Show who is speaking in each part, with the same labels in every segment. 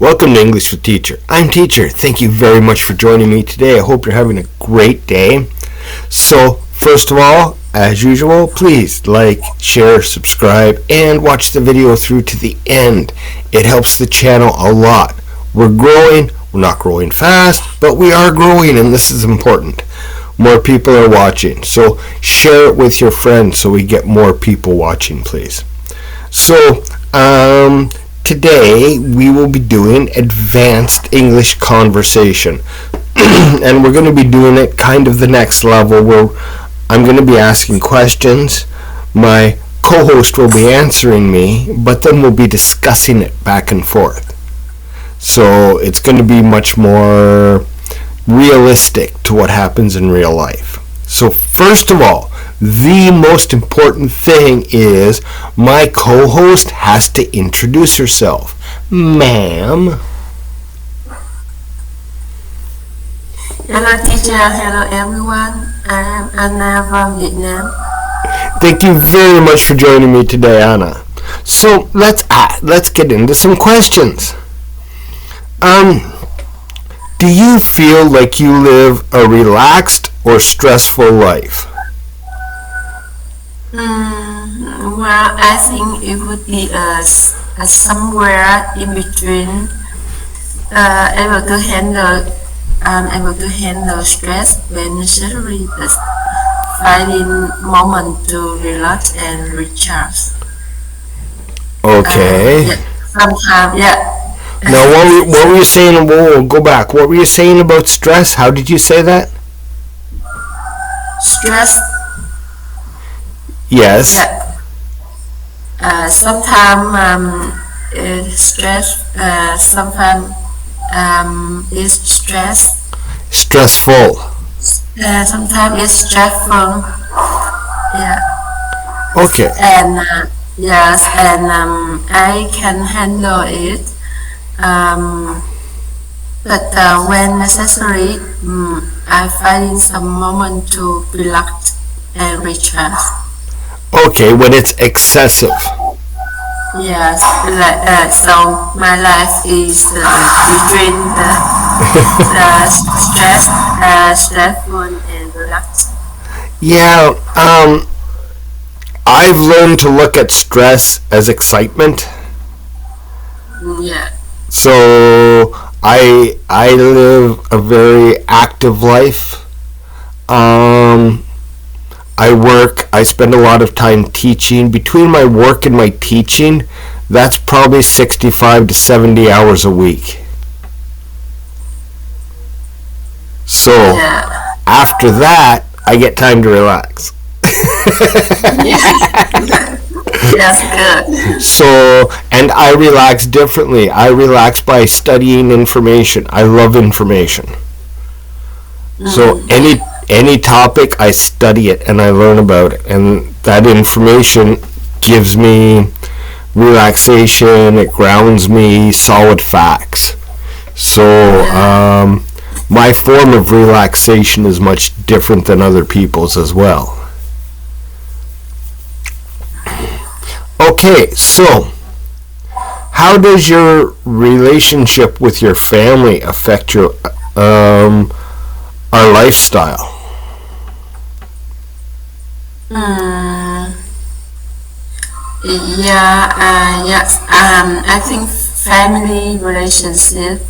Speaker 1: Welcome to English with Teacher. I'm Teacher. Thank you very much for joining me today. I hope you're having a great day. So, first of all, as usual, please like, share, subscribe, and watch the video through to the end. It helps the channel a lot. We're growing. We're not growing fast, but we are growing, and this is important. More people are watching, so share it with your friends so we get more people watching, please. So, today we will be doing advanced English conversation. And we're going to be doing it kind of the next level where I'm going to be asking questions. My co-host will be answering me, but then we'll be discussing it back and forth. So it's going to be much more realistic to what happens in real life. So first of all, the most important thing is my co-host has to introduce herself. Ma'am.
Speaker 2: Hello teacher, hello everyone. I am Anna from Vietnam.
Speaker 1: Thank you very much for joining me today, Anna. So let's get into some questions. Do you feel like you live a relaxed or stressful life?
Speaker 2: Well, I think it would be a somewhere in between. Able to handle stress when necessary, but finding moment to relax and recharge.
Speaker 1: Okay.
Speaker 2: Sometimes, yeah.
Speaker 1: Now, what were you saying? Whoa, go back. What were you saying about stress? How did you say that?
Speaker 2: Stress.
Speaker 1: Yes.
Speaker 2: Yeah. Sometimes it's stress. Sometimes it's stress.
Speaker 1: Stressful.
Speaker 2: Sometimes it's stressful. Yeah.
Speaker 1: Okay.
Speaker 2: And yes, and I can handle it. But when necessary, I find some moment to relax and recharge.
Speaker 1: Okay, when it's excessive.
Speaker 2: Yes, so my life is between the stressful and relaxed.
Speaker 1: Yeah, I've learned to look at stress as excitement.
Speaker 2: Yeah.
Speaker 1: So I live a very active life. I spend a lot of time teaching. Between my work and my teaching, that's probably 65 to 70 hours a week. So
Speaker 2: Yeah.
Speaker 1: after that, I get time to relax.
Speaker 2: That's good.
Speaker 1: So, and I relax differently. I relax by studying information. I love information. So any topic, I study it and I learn about it. And that information gives me relaxation. It grounds me, solid facts. So my form of relaxation is much different than other people's as well. Okay, so how does your relationship with your family affect your our lifestyle?
Speaker 2: Yes. I think family relationship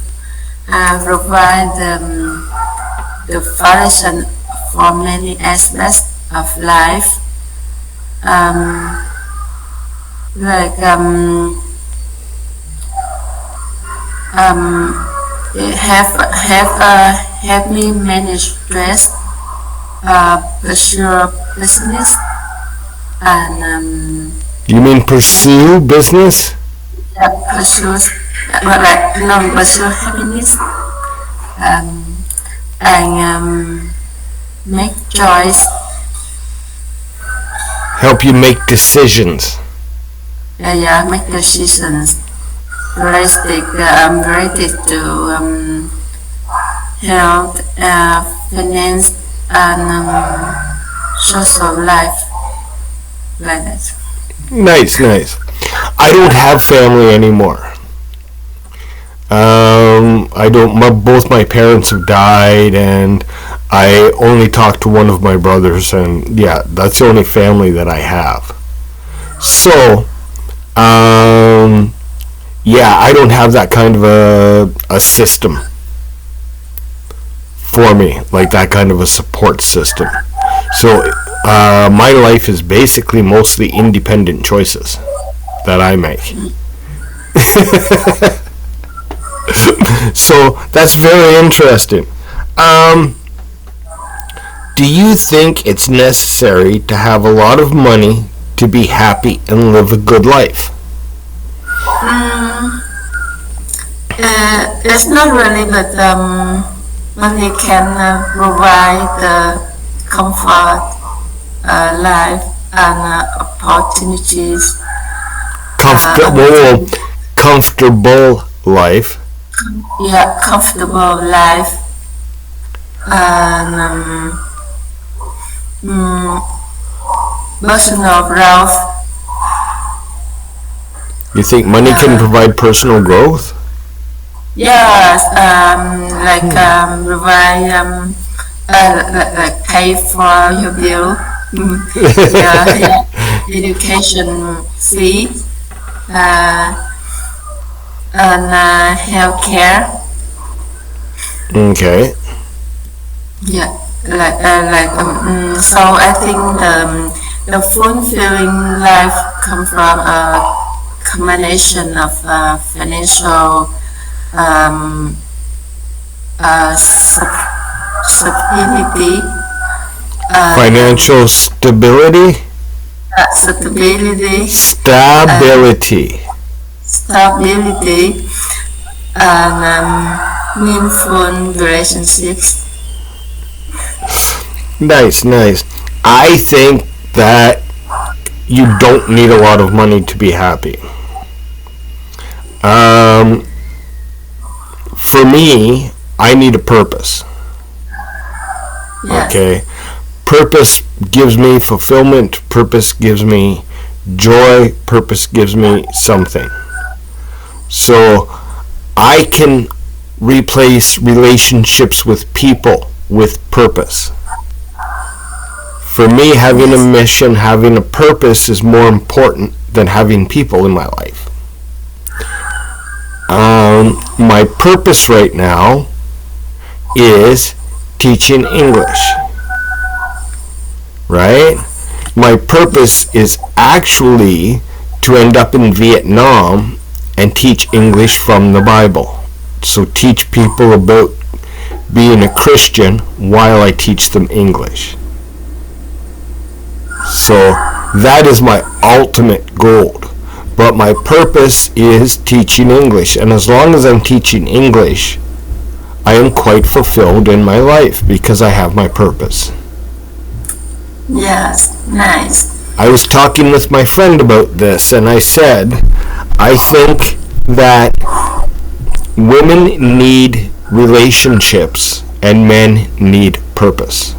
Speaker 2: provide the foundation for many aspects of life. Like help me manage stress, pursue business, and
Speaker 1: You mean pursue business?
Speaker 2: pursue pursue happiness, and make choice.
Speaker 1: Help you make decisions.
Speaker 2: Make decisions related to health, finance, and social life, like that.
Speaker 1: Nice. I don't have family anymore. both my parents have died, and I only talk to one of my brothers, and yeah, that's the only family that I have. So, yeah, I don't have that kind of a system for me, like that kind of a support system. So, my life is basically mostly independent choices that I make. So that's very interesting. Do you think it's necessary to have a lot of money to be happy and live a good life?
Speaker 2: It's not really, but money can provide the comfort, life, and opportunities.
Speaker 1: Comfortable life.
Speaker 2: Yeah, comfortable life, and personal growth.
Speaker 1: You think money can provide personal growth?
Speaker 2: Yes, provide, like pay for your bill, yeah, education fee, and healthcare.
Speaker 1: Okay.
Speaker 2: Yeah, so I think the fulfilling life comes from a combination of financial stability,
Speaker 1: Financial stability?
Speaker 2: stability, stability, and meaningful relationships.
Speaker 1: Nice. I think that you don't need a lot of money to be happy. For me, I need a purpose.
Speaker 2: Yes.
Speaker 1: Okay? Purpose gives me fulfillment. Purpose gives me joy. Purpose gives me something. So I can replace relationships with people with purpose. For me, having a mission, having a purpose is more important than having people in my life. My purpose right now is teaching English. Right? My purpose is actually to end up in Vietnam and teach English from the Bible. So teach people about being a Christian while I teach them English. So that is my ultimate goal. But my purpose is teaching English. And as long as I'm teaching English, I am quite fulfilled in my life because I have my purpose.
Speaker 2: Yes, nice.
Speaker 1: I was talking with my friend about this, and I said, I think that women need relationships and men need purpose.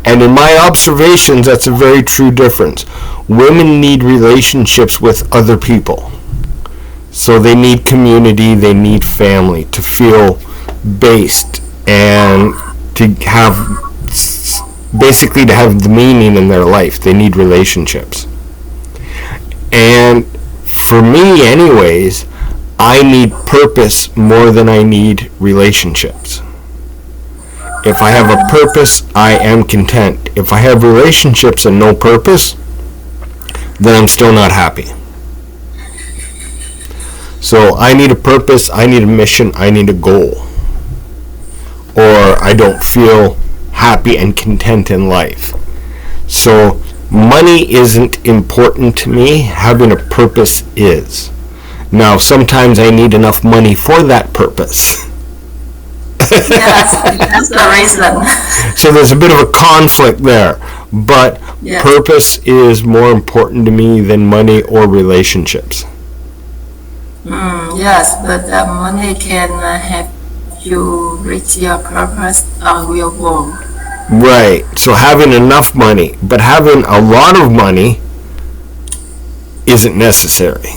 Speaker 1: And in my observations, that's a very true difference. Women need relationships with other people. So they need community, they need family to feel based and to have, basically to have the meaning in their life. They need relationships. And for me anyways, I need purpose more than I need relationships. If I have a purpose, I am content. If I have relationships and no purpose, then I'm still not happy. So I need a purpose, I need a mission, I need a goal. Or I don't feel happy and content in life. So money isn't important to me, having a purpose is. Now sometimes I need enough money for that purpose.
Speaker 2: Yes, that's the reason.
Speaker 1: So there's a bit of a conflict there. But
Speaker 2: Yes.
Speaker 1: purpose is more important to me than money or relationships.
Speaker 2: Yes, but money can help you reach your purpose or your goal.
Speaker 1: Right. So having enough money, but having a lot of money isn't necessary.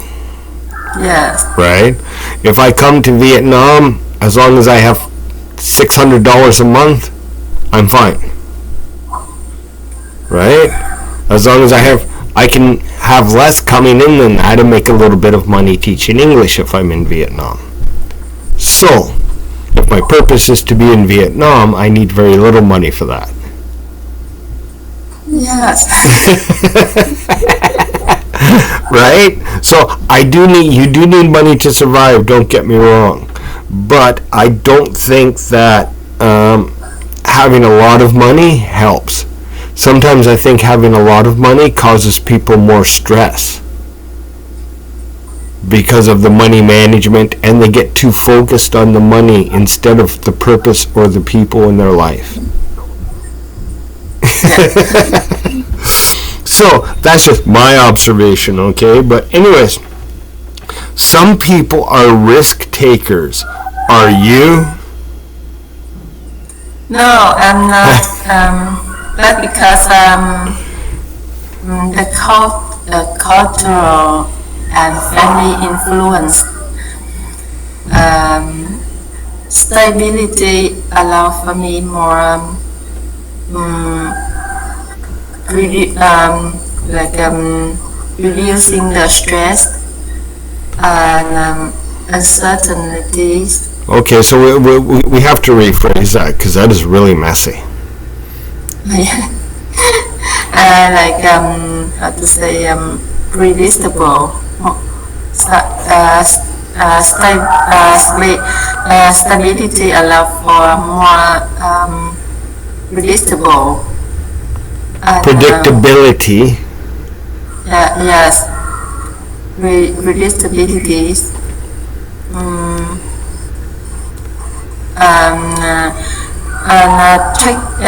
Speaker 2: Yes.
Speaker 1: right? If I come to Vietnam, as long as I have $600 a month, I'm fine, right? As long as I can have less coming in than that and make a little bit of money teaching English if I'm in Vietnam. So, if my purpose is to be in Vietnam, I need very little money for that.
Speaker 2: Yes.
Speaker 1: Right? So you do need money to survive, don't get me wrong. But I don't think that having a lot of money helps. Sometimes I think having a lot of money causes people more stress because of the money management, and they get too focused on the money instead of the purpose or the people in their life. So that's just my observation, okay? But anyways, some people are risk takers. Are you?
Speaker 2: No, I'm not. But because the cultural and family influence, stability allow for me more reducing the stress and uncertainties.
Speaker 1: Okay, so we have to rephrase that because that is really messy.
Speaker 2: How to say, predictable. Stability allow for more predictable.
Speaker 1: Predictability.
Speaker 2: Yes. Predictability.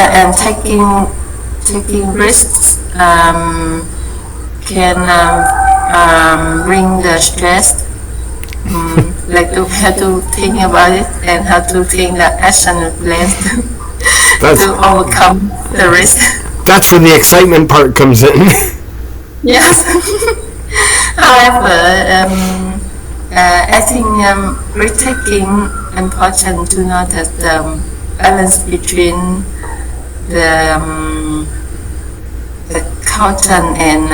Speaker 2: And taking risks can bring the stress. Like to have to think about it and have to think the action plan to overcome the risk.
Speaker 1: That's where the excitement part comes in.
Speaker 2: Yes. However, I think risk-taking important to notice the balance between the culture and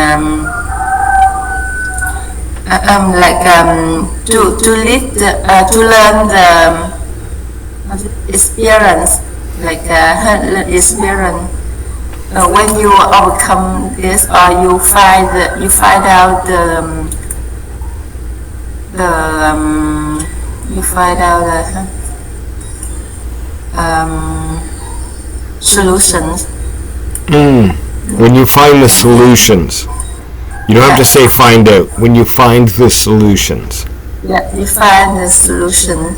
Speaker 2: to learn the experience, experience. When you overcome this, or you find out solutions.
Speaker 1: When you find the solutions, you don't have to say find out. When you find the solutions.
Speaker 2: Yeah, you find the solution.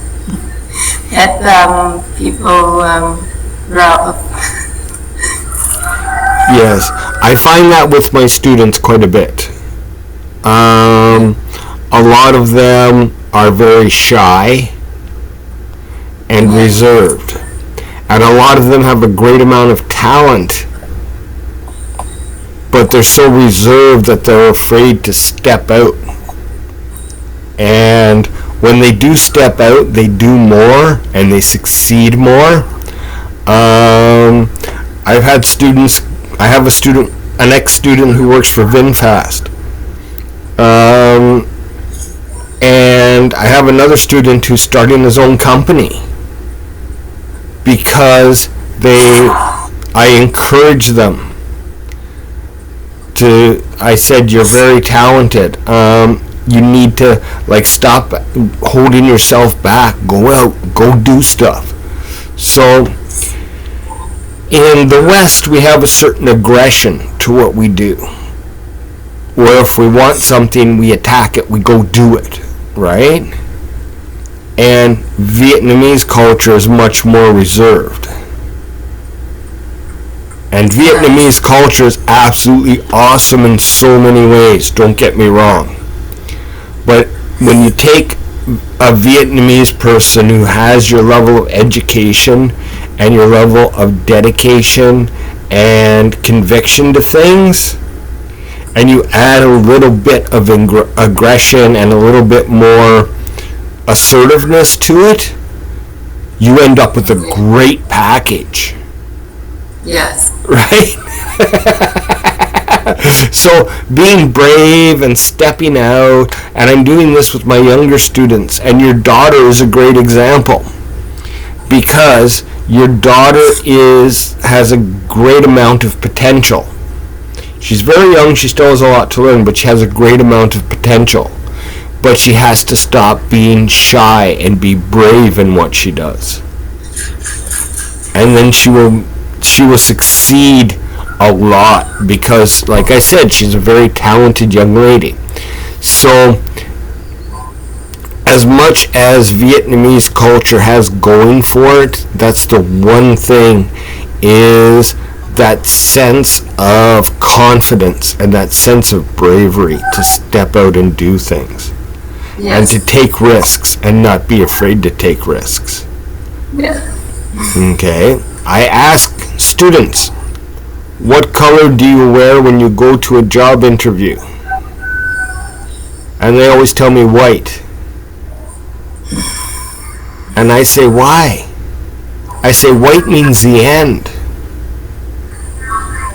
Speaker 2: Help people grow up.
Speaker 1: Yes, I find that with my students quite a bit. A lot of them are very shy and reserved, and a lot of them have a great amount of talent, but they're so reserved that they're afraid to step out. And when they do step out, they do more and they succeed more. I've had students. I have an ex-student who works for VinFast. And I have another student who's starting his own company because I encourage them I said, you're very talented. You need to stop holding yourself back. Go out, go do stuff. So in the West, we have a certain aggression to what we do. Where if we want something, we attack it, we go do it, right? And Vietnamese culture is much more reserved. And Vietnamese culture is absolutely awesome in so many ways, don't get me wrong. But when you take a Vietnamese person who has your level of education and your level of dedication and conviction to things, and you add a little bit of aggression and a little bit more assertiveness to it, you end up with a great package.
Speaker 2: Yes.
Speaker 1: Right? So being brave and stepping out, and I'm doing this with my younger students, and your daughter is a great example, because your daughter has a great amount of potential. She's very young, she still has a lot to learn, but she has a great amount of potential. But she has to stop being shy and be brave in what she does. And then she will succeed a lot, because, like I said, she's a very talented young lady. So, as much as Vietnamese culture has going for it, that's the one thing, is that sense of confidence and that sense of bravery to step out and do things.
Speaker 2: Yes.
Speaker 1: And to take risks and not be afraid to take risks.
Speaker 2: Yeah.
Speaker 1: Okay. I ask students, what color do you wear when you go to a job interview? And they always tell me white. And I say, why? I say, white means the end.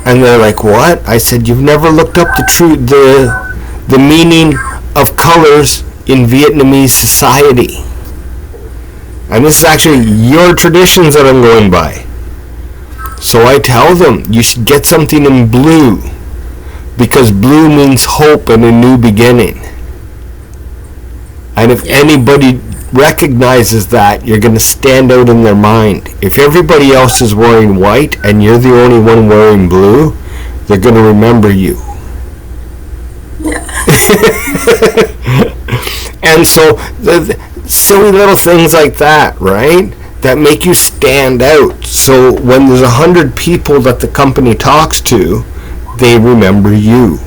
Speaker 1: And they're like, what? I said, you've never looked up the meaning of colors in Vietnamese society. And this is actually your traditions that I'm going by. So I tell them, you should get something in blue, because blue means hope and a new beginning. And if anybody recognizes that, you're going to stand out in their mind. If everybody else is wearing white and you're the only one wearing blue, they're going to remember you.
Speaker 2: Yeah.
Speaker 1: And so the silly little things like that, right, that make you stand out. So when there's 100 people that the company talks to, they remember you.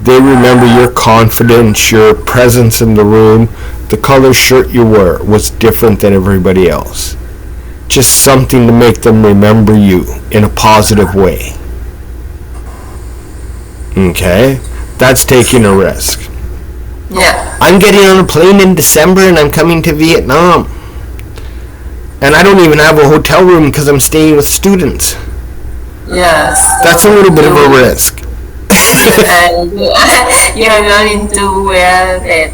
Speaker 1: They remember your confidence, your presence in the room. The color shirt you wear was different than everybody else. Just something to make them remember you in a positive way. Okay? That's taking a risk.
Speaker 2: Yeah.
Speaker 1: I'm getting on a plane in December and I'm coming to Vietnam. And I don't even have a hotel room because I'm staying with students.
Speaker 2: Yes.
Speaker 1: That's a little bit of a risk.
Speaker 2: And you are going to wear that.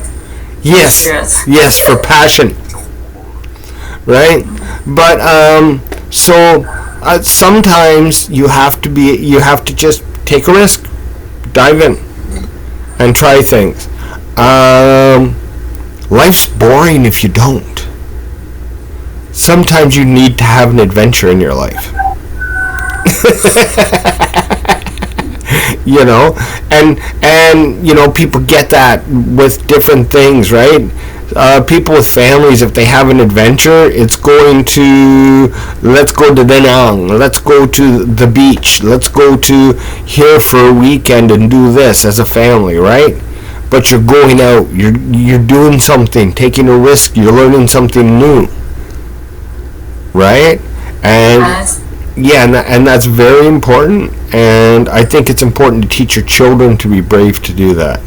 Speaker 1: Yes. Yes, for passion. Right? But sometimes you have to just take a risk, dive in, and try things. Life's boring if you don't. Sometimes you need to have an adventure in your life. You know, and you know, people get that with different things, right? People with families, if they have an adventure, it's going to, let's go to Da Nang, let's go to the beach, let's go to here for a weekend and do this as a family, right? But you're going out, you're doing something, taking a risk, you're learning something new, right? And yeah, and that's very important, and I think it's important to teach your children to be brave to do that.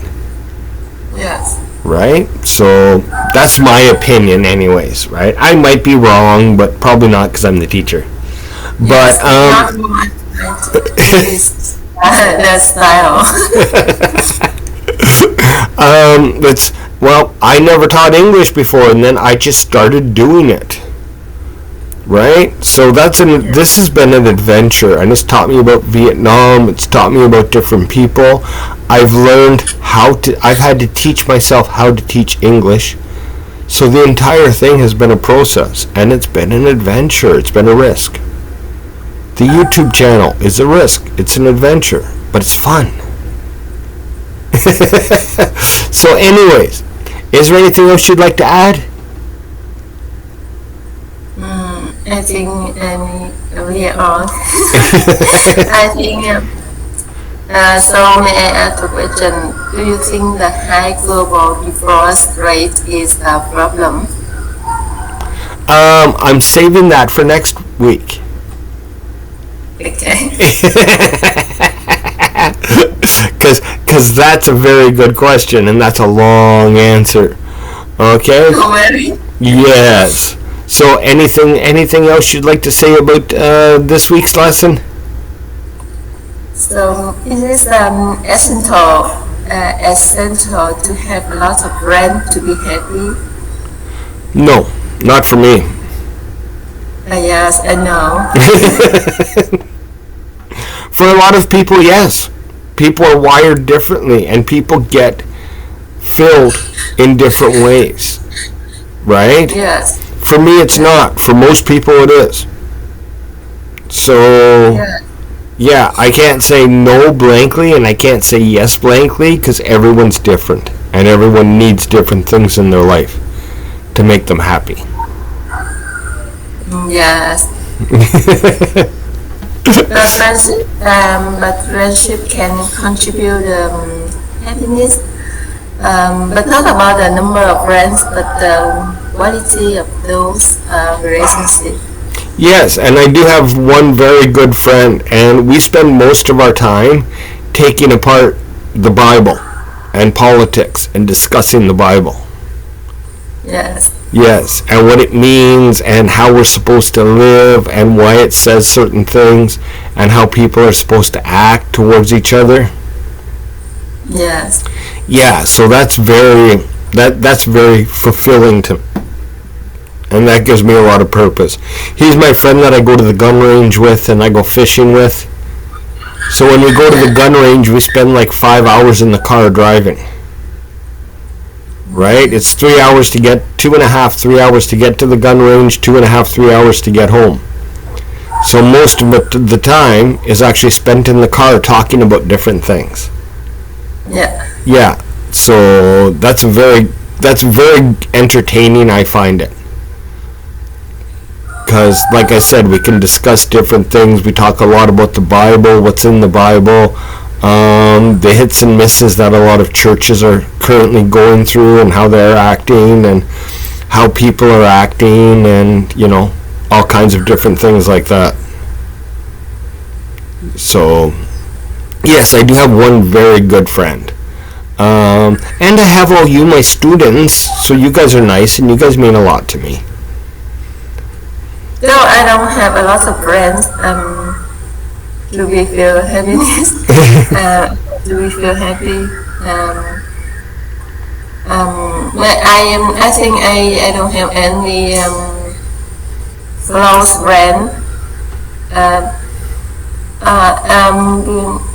Speaker 2: Yes.
Speaker 1: Right? So that's my opinion anyways, right? I might be wrong, but probably not, because I'm the teacher. But
Speaker 2: yes, that style.
Speaker 1: Well, I never taught English before, and then I just started doing it. Right? So this has been an adventure, and it's taught me about Vietnam, it's taught me about different people. I've learned I've had to teach myself how to teach English. So the entire thing has been a process, and it's been an adventure, it's been a risk. The YouTube channel is a risk, it's an adventure, but it's fun. So anyways, is there anything else you'd like to add?
Speaker 2: I think we are on. I think so. May I ask a question? Do you think the high global divorce rate is a problem?
Speaker 1: I'm saving that for next week.
Speaker 2: Okay.
Speaker 1: Because Because that's a very good question, and that's a long answer. Okay?
Speaker 2: Very.
Speaker 1: Yes. So anything else you'd like to say about this week's lesson?
Speaker 2: So it is essential to have lots of friends to be happy.
Speaker 1: No, not for me.
Speaker 2: Yes, I know.
Speaker 1: For a lot of people, yes. People are wired differently, and people get filled in different ways. Right?
Speaker 2: Yes.
Speaker 1: For me, it's not. For most people, it is. So, yeah, I can't say no blankly, and I can't say yes blankly, because everyone's different, and everyone needs different things in their life to make them happy.
Speaker 2: Yes. But friendship can contribute happiness, but not about the number of friends, but the quality of those relationships.
Speaker 1: Yes, and I do have one very good friend, and we spend most of our time taking apart the Bible and politics and discussing the Bible.
Speaker 2: Yes.
Speaker 1: Yes, and what it means and how we're supposed to live and why it says certain things and how people are supposed to act towards each other.
Speaker 2: Yes.
Speaker 1: Yeah, so that's very fulfilling to me. And that gives me a lot of purpose. He's my friend that I go to the gun range with and I go fishing with. So when we go to the gun range, we spend like 5 hours in the car driving. Right? It's 3 hours to get, 2.5, 3 hours to get to the gun range, 2.5, 3 hours to get home. So most of the time is actually spent in the car talking about different things.
Speaker 2: Yeah.
Speaker 1: Yeah. So that's very entertaining, I find it. Because, like I said, we can discuss different things. We talk a lot about the Bible, what's in the Bible, the hits and misses that a lot of churches are currently going through and how they're acting and how people are acting and, you know, all kinds of different things like that. So, yes, I do have one very good friend. And I have all you, my students, so you guys are nice and you guys mean a lot to me.
Speaker 2: No, I don't have a lot of friends. Do we feel happiness? Do we feel happy? I think I don't have any close friend.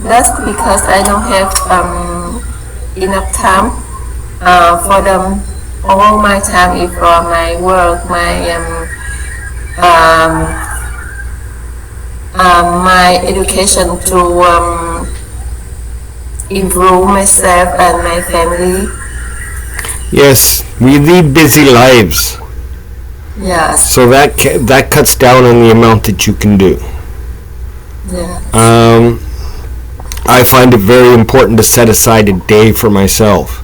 Speaker 2: That's because I don't have enough time for them. All my time is for my work, my education to improve myself and my family.
Speaker 1: Yes, we lead busy lives.
Speaker 2: Yes.
Speaker 1: So that cuts down on the amount that you can do.
Speaker 2: Yeah.
Speaker 1: I find it very important to set aside a day for myself.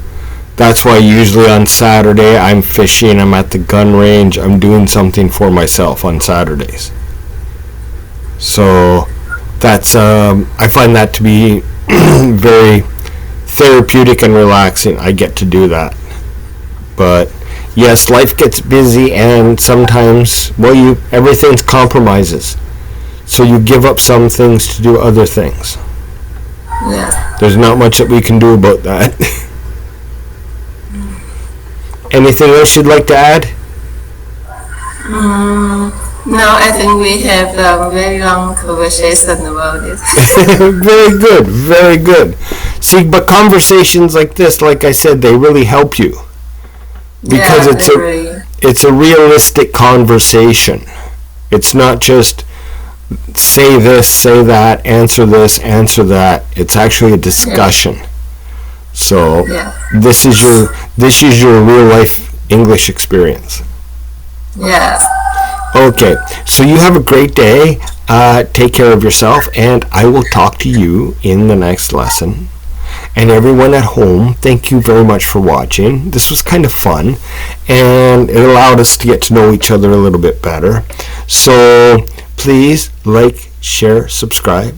Speaker 1: That's why usually on Saturday I'm fishing, I'm at the gun range, I'm doing something for myself on Saturdays. So that's I find that to be very therapeutic and relaxing. I get to do that. But yes, life gets busy and sometimes, well, everything's compromises. So you give up some things to do other things.
Speaker 2: Yeah.
Speaker 1: There's not much that we can do about that. Anything else you'd like to add?
Speaker 2: No, I think we have a very long conversation about it.
Speaker 1: Very good, very good. See, but conversations like this, like I said, they really help you. Because it's a realistic conversation. It's not just say this, say that, answer this, answer that. It's actually a discussion. So this is your real life English experience.
Speaker 2: Yes.
Speaker 1: Okay, so you have a great day. Take care of yourself, and I will talk to you in the next lesson. And everyone at home, thank you very much for watching. This was kind of fun, and it allowed us to get to know each other a little bit better. So please like, share, subscribe,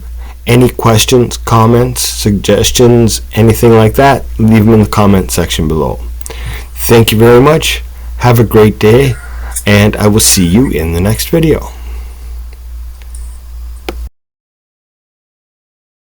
Speaker 1: Any questions, comments, suggestions, anything like that, leave them in the comment section below. Thank you very much. Have a great day, and I will see you in the next video.